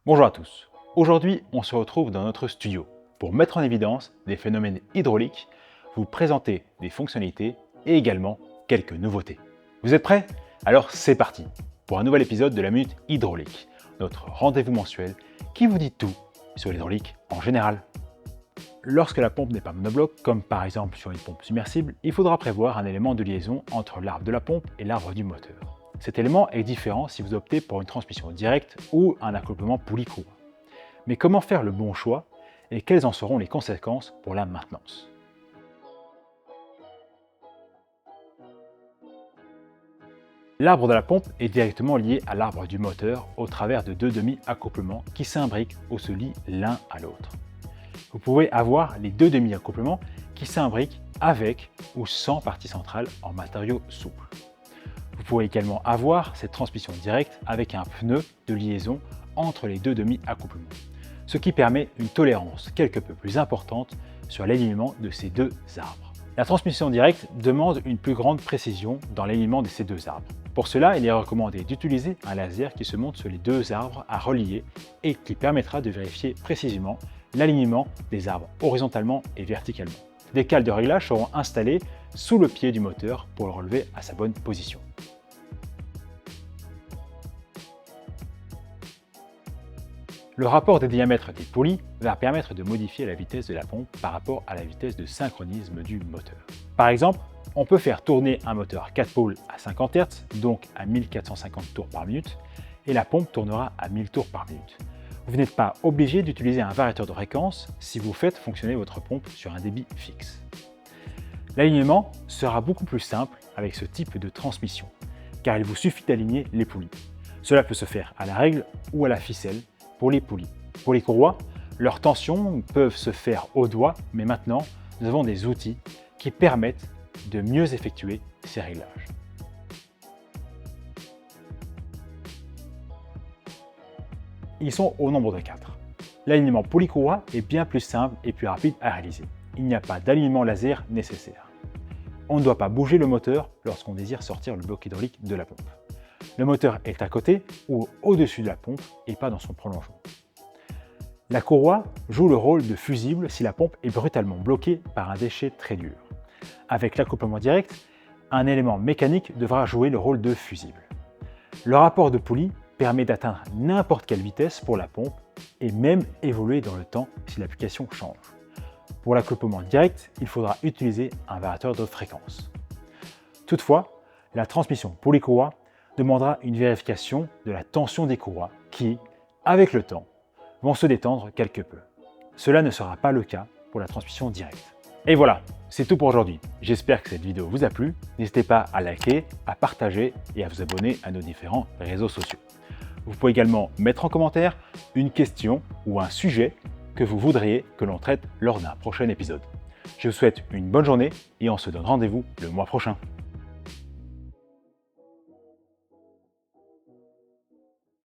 Bonjour à tous. Aujourd'hui, on se retrouve dans notre studio pour mettre en évidence des phénomènes hydrauliques, vous présenter des fonctionnalités et également quelques nouveautés. Vous êtes prêts? Alors c'est parti pour un nouvel épisode de la Minute Hydraulique, notre rendez-vous mensuel qui vous dit tout sur l'hydraulique en général. Lorsque la pompe n'est pas monobloc, comme par exemple sur une pompe submersible, il faudra prévoir un élément de liaison entre l'arbre de la pompe et l'arbre du moteur. Cet élément est différent si vous optez pour une transmission directe ou un accouplement poulie-courroie. Mais comment faire le bon choix et quelles en seront les conséquences pour la maintenance? L'arbre de la pompe est directement lié à l'arbre du moteur au travers de deux demi-accouplements qui s'imbriquent ou se lient l'un à l'autre. Vous pouvez avoir les deux demi-accouplements qui s'imbriquent avec ou sans partie centrale en matériaux souples. Vous pouvez également avoir cette transmission directe avec un pneu de liaison entre les deux demi-accouplements, ce qui permet une tolérance quelque peu plus importante sur l'alignement de ces deux arbres. La transmission directe demande une plus grande précision dans l'alignement de ces deux arbres. Pour cela, il est recommandé d'utiliser un laser qui se monte sur les deux arbres à relier et qui permettra de vérifier précisément l'alignement des arbres horizontalement et verticalement. Des cales de réglage seront installées sous le pied du moteur pour le relever à sa bonne position. Le rapport des diamètres des poulies va permettre de modifier la vitesse de la pompe par rapport à la vitesse de synchronisme du moteur. Par exemple, on peut faire tourner un moteur 4 pôles à 50 Hz, donc à 1450 tours par minute, et la pompe tournera à 1000 tours par minute. Vous n'êtes pas obligé d'utiliser un variateur de fréquence si vous faites fonctionner votre pompe sur un débit fixe. L'alignement sera beaucoup plus simple avec ce type de transmission, car il vous suffit d'aligner les poulies. Cela peut se faire à la règle ou à la ficelle pour les poulies. Pour les courroies, leurs tensions peuvent se faire au doigt, mais maintenant, nous avons des outils qui permettent de mieux effectuer ces réglages. Ils sont au nombre de 4. L'alignement poulie-courroie est bien plus simple et plus rapide à réaliser. Il n'y a pas d'alignement laser nécessaire. On ne doit pas bouger le moteur lorsqu'on désire sortir le bloc hydraulique de la pompe. Le moteur est à côté ou au-dessus de la pompe et pas dans son prolongement. La courroie joue le rôle de fusible si la pompe est brutalement bloquée par un déchet très dur. Avec l'accouplement direct, un élément mécanique devra jouer le rôle de fusible. Le rapport de poulie permet d'atteindre n'importe quelle vitesse pour la pompe et même évoluer dans le temps si l'application change. Pour l'accouplement direct, il faudra utiliser un variateur de fréquence. Toutefois, la transmission poulie-courroie demandera une vérification de la tension des courroies qui, avec le temps, vont se détendre quelque peu. Cela ne sera pas le cas pour la transmission directe. Et voilà, c'est tout pour aujourd'hui. J'espère que cette vidéo vous a plu. N'hésitez pas à liker, à partager et à vous abonner à nos différents réseaux sociaux. Vous pouvez également mettre en commentaire une question ou un sujet que vous voudriez que l'on traite lors d'un prochain épisode. Je vous souhaite une bonne journée et on se donne rendez-vous le mois prochain.